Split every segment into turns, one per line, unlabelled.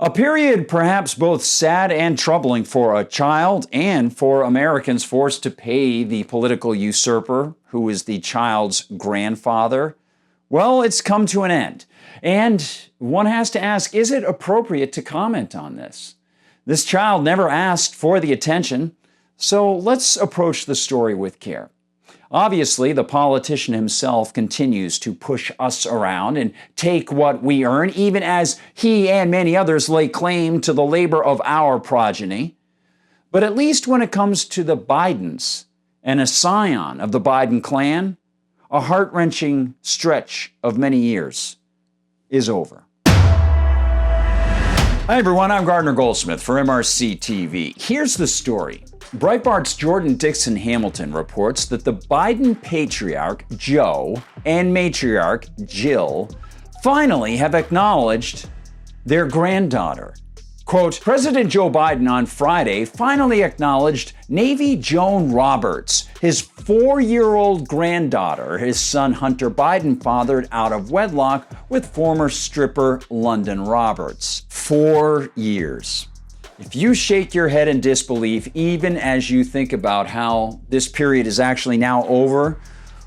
A period perhaps both sad and troubling for a child and for Americans forced to pay the political usurper who is the child's grandfather. Well, it's come to an end. And one has to ask, is it appropriate to comment on this? This child never asked for the attention, so let's approach the story with care. Obviously, the politician himself continues to push us around and take what we earn, even as he and many others lay claim to the labor of our progeny. But at least when it comes to the Bidens and a scion of the Biden clan, a heart-wrenching stretch of many years is over. Hi everyone, I'm Gardner Goldsmith for MRC-TV. Here's the story. Breitbart's Jordan Dixon Hamilton reports that the Biden patriarch, Joe, and matriarch, Jill, finally have acknowledged their granddaughter. Quote, President Joe Biden on Friday finally acknowledged Navy Joan Roberts, his 4-year-old granddaughter his son Hunter Biden fathered out of wedlock with former stripper London Roberts. 4 years. If you shake your head in disbelief, even as you think about how this period is actually now over,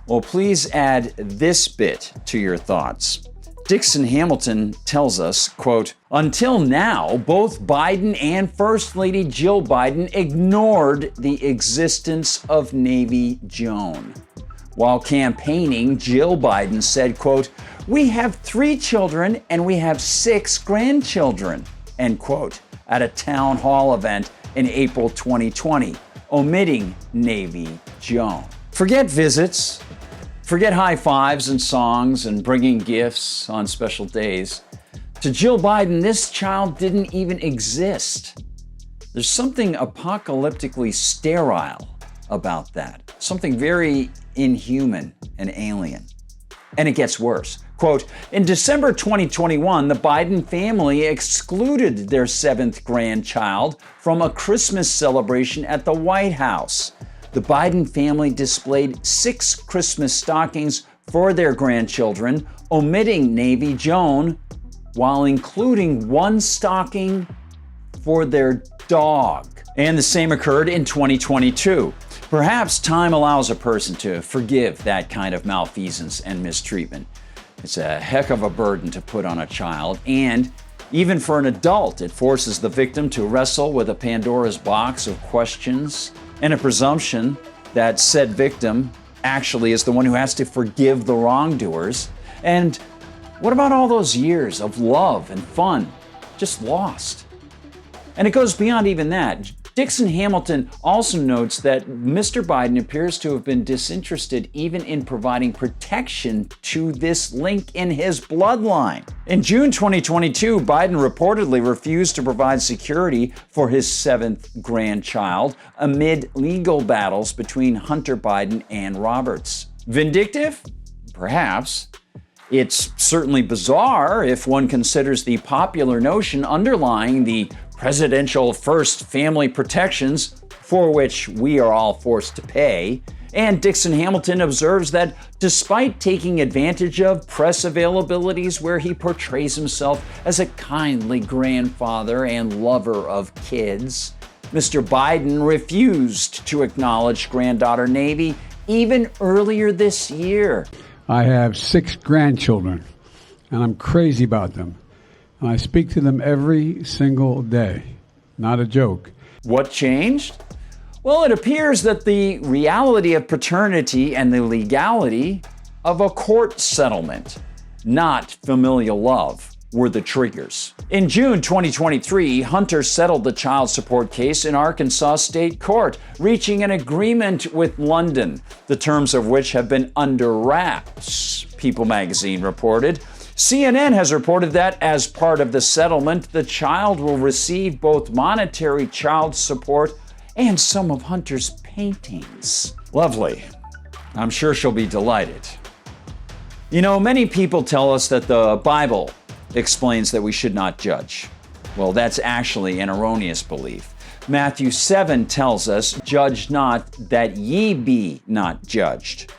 well, please add this bit to your thoughts. Dixon Hamilton tells us, quote, until now, both Biden and First Lady Jill Biden ignored the existence of Navy Joan. While campaigning, Jill Biden said, quote, we have 3 children and we have 6 grandchildren, end quote, at a town hall event in April 2020, omitting Navy Joan. Forget visits. Forget high fives and songs and bringing gifts on special days. To Jill Biden, this child didn't even exist. There's something apocalyptically sterile about that. Something very inhuman and alien. And it gets worse. Quote, in December 2021, the Biden family excluded their 7th grandchild from a Christmas celebration at the White House. The Biden family displayed 6 Christmas stockings for their grandchildren, omitting Navy Joan, while including 1 stocking for their dog. And the same occurred in 2022. Perhaps time allows a person to forgive that kind of malfeasance and mistreatment. It's a heck of a burden to put on a child, and even for an adult, it forces the victim to wrestle with a Pandora's box of questions and a presumption that said victim actually is the one who has to forgive the wrongdoers. And what about all those years of love and fun just lost? And it goes beyond even that. Dixon Hamilton also notes that Mr. Biden appears to have been disinterested even in providing protection to this link in his bloodline. In June 2022, Biden reportedly refused to provide security for his 7th grandchild amid legal battles between Hunter Biden and Roberts. Vindictive? Perhaps. It's certainly bizarre if one considers the popular notion underlying the presidential first family protections, for which we are all forced to pay. And Dixon Hamilton observes that despite taking advantage of press availabilities where he portrays himself as a kindly grandfather and lover of kids, Mr. Biden refused to acknowledge granddaughter Navy even earlier this year.
I have 6 grandchildren, and I'm crazy about them. And I speak to them every single day. Not a joke.
What changed? Well, it appears that the reality of paternity and the legality of a court settlement, not familial love, were the triggers. In June 2023, Hunter settled the child support case in Arkansas State Court, reaching an agreement with London, the terms of which have been under wraps, People magazine reported. CNN has reported that as part of the settlement, the child will receive both monetary child support and some of Hunter's paintings. Lovely. I'm sure she'll be delighted. You know, many people tell us that the Bible explains that we should not judge. Well, that's actually an erroneous belief. Matthew 7 tells us, judge not that ye be not judged.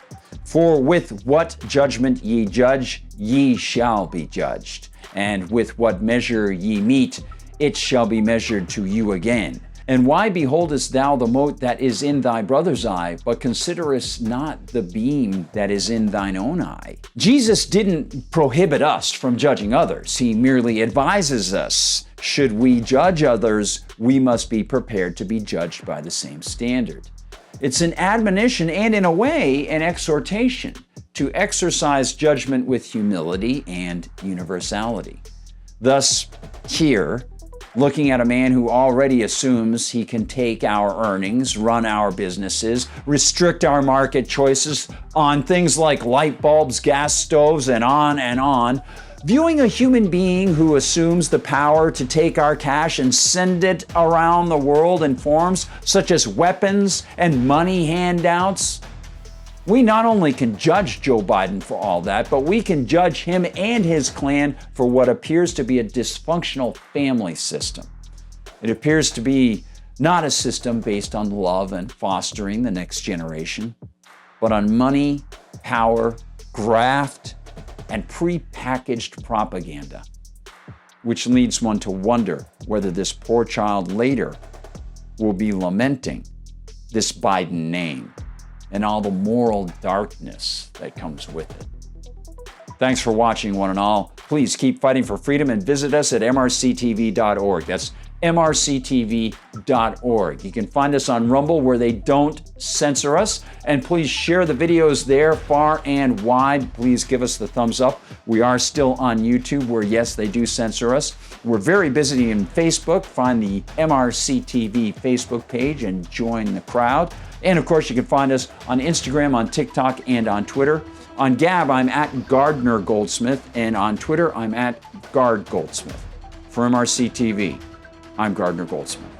For with what judgment ye judge, ye shall be judged. And with what measure ye mete, it shall be measured to you again. And why beholdest thou the mote that is in thy brother's eye, but considerest not the beam that is in thine own eye? Jesus didn't prohibit us from judging others. He merely advises us, should we judge others, we must be prepared to be judged by the same standard. It's an admonition and, in a way, an exhortation to exercise judgment with humility and universality. Thus, here, looking at a man who already assumes he can take our earnings, run our businesses, restrict our market choices on things like light bulbs, gas stoves, and on, viewing a human being who assumes the power to take our cash and send it around the world in forms such as weapons and money handouts, we not only can judge Joe Biden for all that, but we can judge him and his clan for what appears to be a dysfunctional family system. It appears to be not a system based on love and fostering the next generation, but on money, power, graft, and prepackaged propaganda, which leads one to wonder whether this poor child later will be lamenting this Biden name and all the moral darkness that comes with it. Thanks for watching, one and all. Please keep fighting for freedom and visit us at MRCTV.org. That's MRCTV.org. You can find us on Rumble, where they don't censor us. And please share the videos there far and wide. Please give us the thumbs up. We are still on YouTube, where, yes, they do censor us. We're very busy in Facebook. Find the MRCTV Facebook page and join the crowd. And of course, you can find us on Instagram, on TikTok, and on Twitter. On Gab, I'm at Gardner Goldsmith, and on Twitter, I'm at Gard Goldsmith. For MRC TV, I'm Gardner Goldsmith.